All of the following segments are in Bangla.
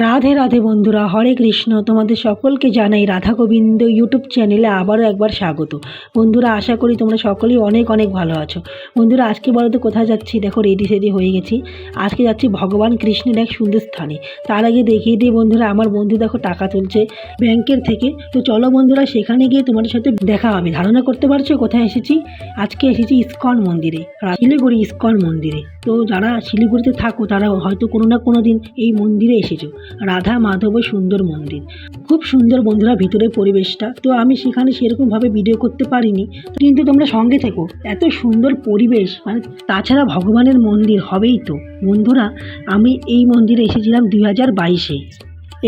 রাধে রাধে বন্ধুরা, হরে কৃষ্ণ। তোমাদের সকলকে জানাই রাধা গোবিন্দ ইউটিউব চ্যানেলে আবারও একবার স্বাগত। বন্ধুরা, আশা করি তোমরা সকলেই অনেক অনেক ভালো আছো। বন্ধুরা, আজকে বলো তো কোথায় যাচ্ছি? দেখো, রেডি সেডি হয়ে গেছি। আজকে যাচ্ছি ভগবান কৃষ্ণের এক সুন্দর স্থানে। তার আগে দেখিয়ে দিই বন্ধুরা, আমার বন্ধু দেখো টাকা তুলছে ব্যাংকের থেকে। তো চলো বন্ধুরা, সেখানে গিয়ে তোমাদের সাথে দেখা হবে। ধারণা করতে পারছো কোথায় এসেছি? আজকে এসেছি ইস্কন মন্দিরে, শিলিগুড়ি ইস্কন মন্দিরে। তো যারা শিলিগুড়িতে থাকো তারা হয়তো কোনো না কোনো দিন এই মন্দিরে এসেছো। রাধা মাধব সুন্দর মন্দির, খুব সুন্দর বন্ধুরা ভিতরের পরিবেশটা। তো আমি সেখানে সেরকমভাবে ভিডিও করতে পারিনি, কিন্তু তোমরা সঙ্গে থেকো। এত সুন্দর পরিবেশ, মানে তাছাড়া ভগবানের মন্দির হবেই তো। বন্ধুরা, আমি এই মন্দিরে এসেছিলাম 2022-এ।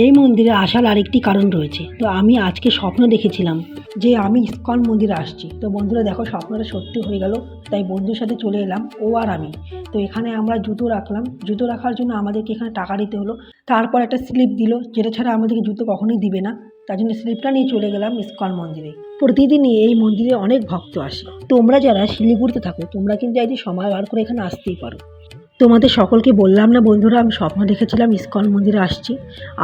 এই মন্দিরে আসার আরেকটি কারণ রয়েছে। তো আমি আজকে স্বপ্ন দেখেছিলাম যে আমি ইস্কন মন্দিরে আসছি। তো বন্ধুরা দেখো, স্বপ্নটা সত্যি হয়ে গেল। তাই বন্ধুর সাথে চলে এলাম, ও আর আমি। তো এখানে আমরা জুতো রাখলাম। জুতো রাখার জন্য আমাদেরকে এখানে টাকা দিতে হলো। তারপর একটা স্লিপ দিল, যেটা ছাড়া আমাদেরকে জুতো কখনোই দিবে না। তার জন্য স্লিপটা নিয়ে চলে গেলাম ইস্কন মন্দিরে। প্রতিদিনই এই মন্দিরে অনেক ভক্ত আসে। তোমরা যারা শিলিগুড়িতে থাকো, তোমরা কিন্তু একদিন সময় বার করে এখানে আসতেই পারো। তোমাদের সকলকে বললাম না বন্ধুরা, আমি স্বপ্ন দেখেছিলাম ইস্কন মন্দিরে আসছি।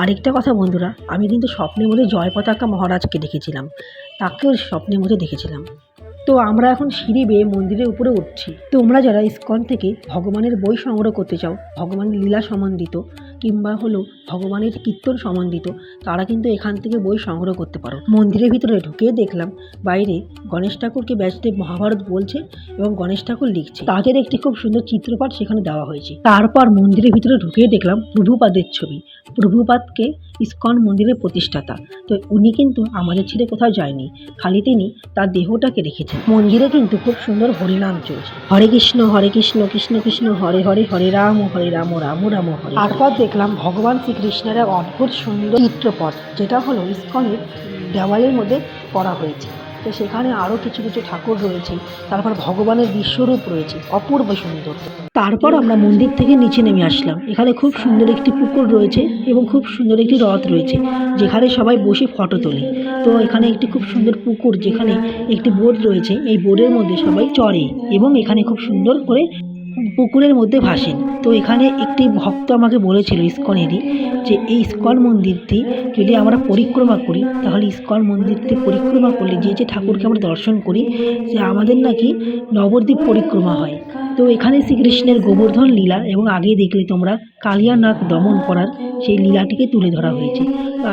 আরেকটা কথা বন্ধুরা, আমি কিন্তু স্বপ্নের মধ্যে জয় পতাকা মহারাজকে দেখেছিলাম, তাকেও স্বপ্নের মধ্যে দেখেছিলাম। তো আমরা এখন সিঁড়ি বেয়ে মন্দিরের উপরে উঠছি। তোমরা যারা ইস্কন থেকে ভগবানের বই সংগ্রহ করতে চাও, ভগবানের লীলা সম্বন্ধিত কিংবা হলো ভগবানের কীর্তন সম্বন্ধিত, তারা কিন্তু এখান থেকে বই সংগ্রহ করতে পারো। মন্দিরের ভিতরে ঢুকে দেখলাম বাইরে গণেশ ঠাকুরকে ব্যাসদেব মহাভারত বলছে এবং গণেশ ঠাকুর লিখছে। তাদের একটি খুব সুন্দর চিত্রপাট সেখানে দেওয়া হয়েছে। তারপর মন্দিরের ভিতরে ঢুকে দেখলাম প্রভুপাদের ছবি। প্রভুপাদকে ইস্কন মন্দিরের প্রতিষ্ঠাতা। তো উনি কিন্তু আমাদের ছেড়ে কোথাও যায়নি, খালি তিনি তার দেহটাকে রেখেছেন। মন্দিরে কিন্তু খুব সুন্দর হরিনাম চলছে, হরে কৃষ্ণ কৃষ্ণ কৃষ্ণ হরে হরে, হরে রাম রাম রাম হরে। তারপর দেখলাম ভগবান শ্রীকৃষ্ণের এক অদ্ভুত সুন্দর চিত্রপট, যেটা হলো ইস্কনের দেওয়ালের মধ্যে করা হয়েছে। তো সেখানে আরও কিছু কিছু ঠাকুর রয়েছে। তারপর ভগবানের বিশ্বরূপ রয়েছে, অপূর্ব সুন্দর। তারপর আমরা মন্দির থেকে নিচে নেমে আসলাম। এখানে খুব সুন্দর একটি পুকুর রয়েছে এবং খুব সুন্দর একটি হ্রদ রয়েছে, যেখানে সবাই বসে ফটো তোলে। তো এখানে একটি খুব সুন্দর পুকুর, যেখানে একটি বোট রয়েছে। এই বোটের মধ্যে সবাই চড়ে এবং এখানে খুব সুন্দর করে পুকুরের মধ্যে ভাসেন। তো এখানে একটি ভক্ত আমাকে বলেছিল ইস্কনেরই, যে এই ইস্কন মন্দিরটি যদি আমরা পরিক্রমা করি, তাহলে ইস্কন মন্দিরটি পরিক্রমা করলে যে যে ঠাকুরকে আমরা দর্শন করি, যে আমাদের নাকি নবদ্বীপ পরিক্রমা হয়। তো এখানে শ্রীকৃষ্ণের গোবর্ধন লীলা এবং আগে দেখলে তোমরা কালিয়া নাগ দমন করার সেই লীলাটিকে তুলে ধরা হয়েছে।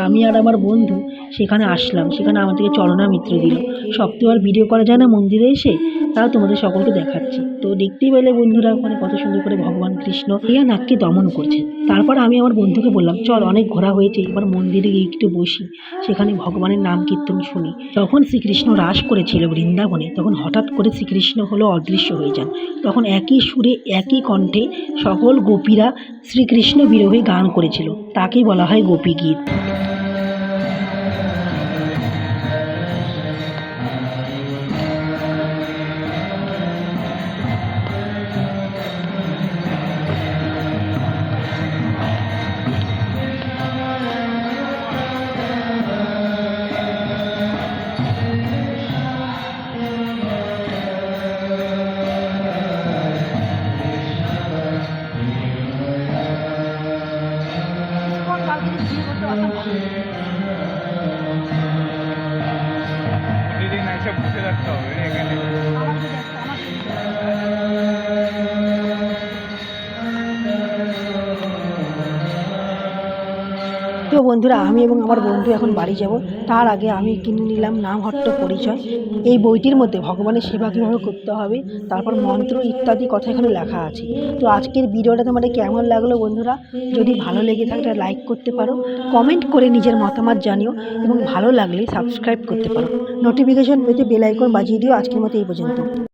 আমি আর আমার বন্ধু সেখানে আসলাম। সেখানে আমাদেরকে চরণামিত্র দিল। সব তো আর ভিডিও করা যায় না মন্দিরে এসে, তাও তোমাদের সকলকে দেখাচ্ছি। তো দেখতেই পেলে বন্ধুরা, ওখানে কত সুন্দর করে ভগবান কৃষ্ণ কালিয়া নাগকে দমন করছে। তারপর আমি আমার বন্ধুকে বললাম, চল, অনেক ঘোরা হয়েছে, এবার মন্দিরে গিয়ে একটু বসি, সেখানে ভগবানের নাম কীর্তন শুনি। যখন শ্রীকৃষ্ণ রাস করেছিল বৃন্দাবনে, তখন হঠাৎ করে শ্রীকৃষ্ণ হলো অদৃশ্য হয়ে যান। তখন একই সুরে একই কণ্ঠে সকল গোপীরা শ্রীকৃষ্ণ বিরহে গান করেছিল। তাকেই বলা হয় গোপী গীত। প্রতিদিন এসে বসে থাকতে হবে এখানে। তো বন্ধুরা, আমি এবং আমার বন্ধু এখন বাড়ি যাব। তার আগে আমি কিনে নিলাম নামহট্ট পরিচয়। এই বইটির মধ্যে ভগবানের সেবা কীভাবে করতে হবে, তারপর মন্ত্র ইত্যাদি কথা এখানে লেখা আছে। তো আজকের ভিডিওটা তোমাদের কেমন লাগলো বন্ধুরা? যদি ভালো লেগে থাকে তাহলে লাইক করতে পারো, কমেন্ট করে নিজের মতামত জানিও এবং ভালো লাগলে সাবস্ক্রাইব করতে পারো। নোটিফিকেশন পেতে বেল আইকন বাজিয়ে দিও। আজকের মতো এই পর্যন্ত।